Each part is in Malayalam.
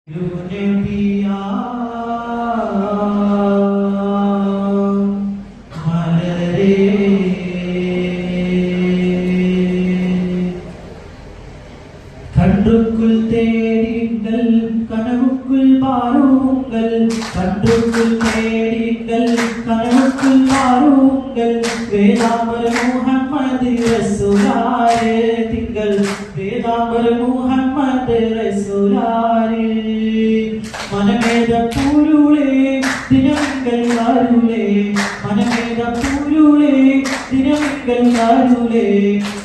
கன்றுக்குள் தேடிங்கள் கனவுக்குள் பாருங்கள், கன்றுக்குள் தேடிங்கள் கனவுக்குள் பாருங்கள். வேதாம்பர் முஹம்மது ரசூலாரே திங்கள், வேதாம்பர் முஹம்மது ரசூலாரே. മനമേത പൂരുളേ ദിനങ്ങൾ കാരുളേ, മനമേത പൂരുളേ ദിനങ്ങൾ കാരുളേ.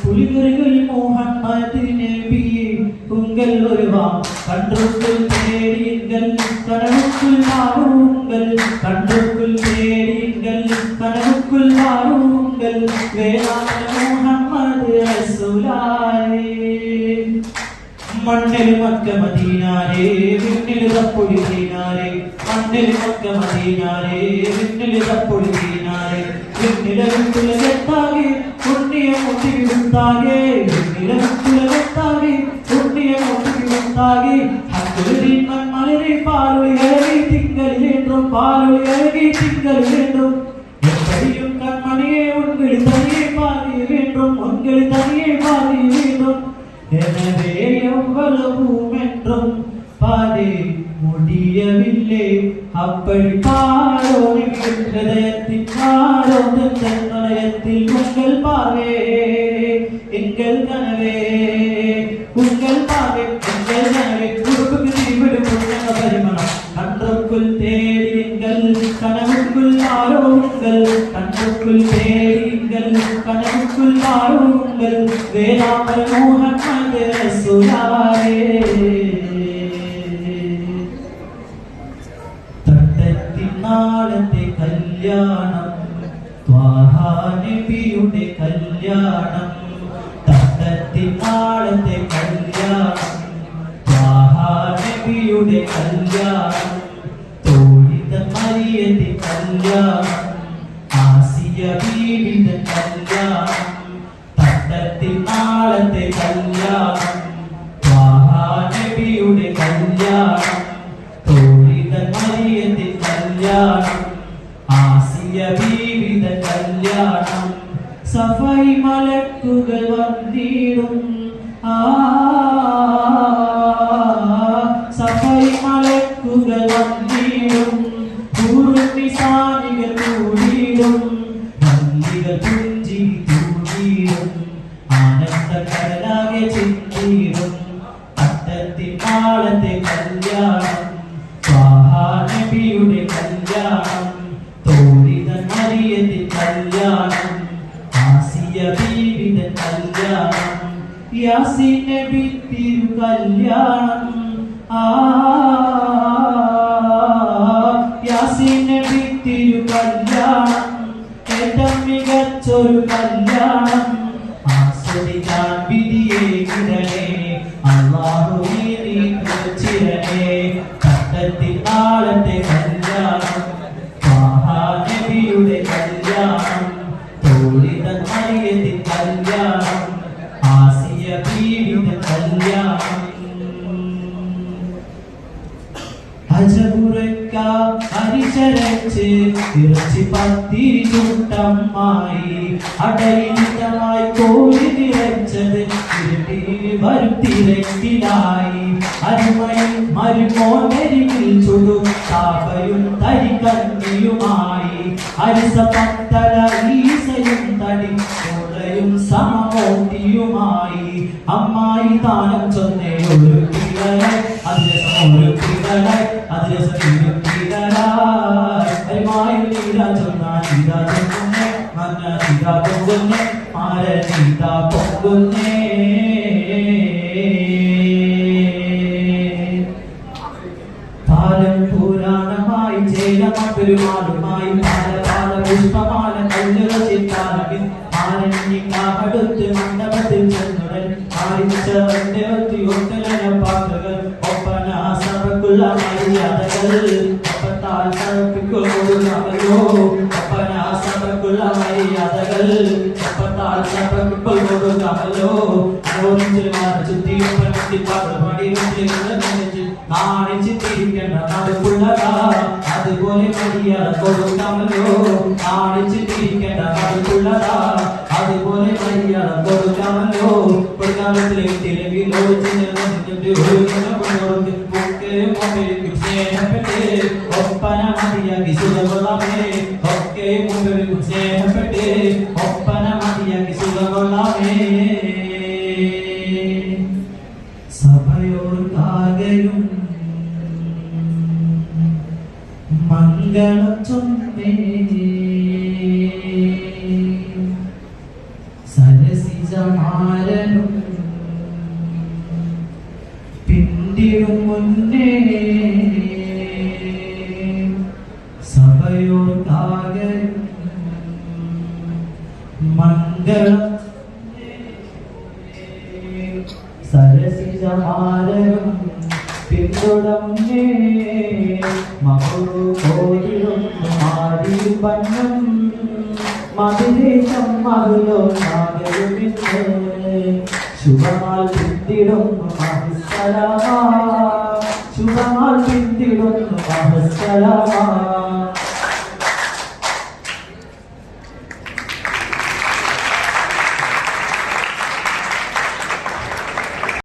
പുലികറുകൾ മുഹമ്മദ് നബിയെ உங்கள் வருவாம். கன்றுக்குள் தேடிங்கள் கனவுக்குள் ஆறுங்கள், கன்றுக்குள் தேடிங்கள் கனவுக்குள் ஆறுங்கள். வேதாந்த முஹம்மது ரசூலாரே. മണ്ണിൽ മക്ക മദീനാരേ വിണ്ണിൽ തപ്പൊഴുകീനാരേ, മണ്ണിൽ മക്ക മദീനാരേ വിണ്ണിൽ തപ്പൊഴുകീനാരേ. വിണ്ണിലുലകത്താകെ പുണ്യം ഒട്ടിവിടുത്താകെ, വിണ്ണിലുലകത്താകെ പുണ്യം ഒട്ടിവിടുത്താകെ. ഹക്കുലിൻ മൺമലരെ പാലൊളി അഴകി തിങ്കളിലെന്നും, പാലൊളി അഴകി തിങ്കളിലെന്നും. எப்படியும் கண்மணியே உங்கள் தனியே பாதி வேண்டும், உங்கள் தனியே பாதி வேண்டும். எனவே எவ்வளவும் என்றும் பாதி முடியவில்லை. அப்படி பாரோம் ஹிருதயத்தின் பாரோம் தன்னயத்தில் உங்கள் பாவே எங்கள் கனவே, உங்கள் பாவே எங்கள் கனவே. குறுப்புக்கு தீவிடும் பரிமணம். கன்றுக்குள் தேடிங்கள் கனவுக்குள் ஆரோங்கள், கன்றுக்குள் தேடிங்கள் கனவுக்குள் ஆரோங்கள். வேதாம்பர் முஹம்மது ரசூலாரே. തട്ടത്തിൻ നാളത്തെ കല്യാണം, ത്വാഹാ നബിയുടെ കല്യാണം. തട്ടത്തിൻ നാളത്തെ കല്യാണം, ത്വാഹാ നബിയുടെ കല്യാണം. തോഴിത മറിയത്തെ കല്യാണം, ആസിയ ബീവിയുടെ കല്യാണം. തട്ടത്തിൻ നാളത്തെ കല്യാണം, ത്വാഹാ നബിയുടെ കല്യാണം. തോഴിത മറിയത്തെ കല്യാണം, ആസിയ ബീവിയുടെ കല്യാണം. സഫൈ മലക്കുകൾ വന്നിടും, സഫൈ മലക്കുകൾ വന്നിടും. പൂർണ്ണിസാനികൾ കൂടിയിടും, വല്ലികൾ പുഞ്ചി തൂടിയിടും. ആനന്ദ കടലാകെ ചിന്തിയിടും. തട്ടത്തിൻ നാളത്തെ കല്യാണം, ത്വാഹാ നബിയുടെ കല്യാണം. തോഴിത മറിയത്തിൻ കല്യാണം, ആസിയ ബീവിയുടെ കല്യാണം. യാസീൻ നബി തിരു കല്യാണം, യാസീൻ നബി തിരു കല്യാണം. ഏറ്റവും മികച്ചൊരു കല്യാണം. ആസ്വദിക്കാൻ വിധിയെ കിടണേ അല്ലാഹുവേ നീ കുറിച്ചിരണേ. തട്ടത്തിൻ നാളത്തെ കല്യാണം, ത്വാഹാ നബിയുടെ കല്യാണം. തോഴിത മറിയത്തിൻ കല്യാണം, ആസിയ ബീവിയുടെ കല്യാണം. അജപുരക്കാർ അരിശരച്ച് ഇറച്ചി പത്തിരി ചുട്ടമ്മായി. അടയിതമായി കോഴി നിറച്ചത് വരുത്തിരക്കിലായി. അരുമയും മരുമോനരികിൽ ചുടും താപയും തരികണ്ണിയുമായി. അരിസ പത്തല ഈസയും തടി കോളയും സമമോട്ടിയുമായി. അമ്മായി താനം ചൊന്നേ ഒരു പിള്ളരായി, അതിരസം ഒരു പിള്ളരായി, അതിരസം ഒരു പിള്ളരായി. അരിമായും നീരാ ചൊന്നാൻ നീരാ ചൊന്നേ, മഞ്ഞ നീരാ പൊങ്ങുന്നേ, മാര നീരാ പൊങ്ങുന്നേ. താരം പുരാണമായി ചേലമൊരുമാളുമായി പാല പാല പുഷ്പമാല കല്ലുക ചിത്താലവിൽ ആരണ്യക്കാടുത്ത് മണ്ഡപത്തിൽ ചെന്നുടൻ ആരിച്ചവന്റെ ഒത്തി ഒട്ടലന പാട്ടുകൾ. ഒപ്പന സഭക്കുള്ള മര്യാദകൾ, ഒപ്പത്ത ഒപ്പത്താൽ സമർപ്പിക്കുന്നവരോ ഒപ്പനാസമർക്കുള്ള മര്യാദകൾ ഒപ്പത്താൽ സമർപ്പിക്കുന്നവരോ നാണിച്ചിട്ടിരിക്കേണ്ട നടുപ്പുള്ളതാ അതുപോലെ മര്യാദ കൊടുക്കാമല്ലോ നാണിച്ചിട്ടിരിക്കേണ്ട നടുപ്പുള്ളതാ അതുപോലെ മര്യാദ കൊടുക്കാമല്ലോ കൊടുക്കാമത്തിലെ തെലുങ്കിലോട് സ്നേഹപ്പെട്ട് ഒപ്പന മതിയാക്കി സുഖകൊള്ളാമേ ഒക്കെ മുമ്പിൽ സ്നേഹപ്പെട്ട് ഒപ്പന മതിയാക്കി സുഖകൊള്ളാമേ സഭയോർക്കാകയും മംഗളം ചൊന്നേ സരസിജമാരനും പിന്തിടും മുന്നേ സഭയോർക്കാകയും മംഗളം സരസിജമാരനും പിന്തുടങ്ങേ മകളു കോയിലും മാറിയും വണ്ണം മതിദേശം മകളോ നാഗരുമിന്ന് ശുഭമാൽ പിന്തിടുന്നു മഹസ്സലാമാ ശുഭമാൽ പിന്തിടുന്നു മഹസ്സലാമാ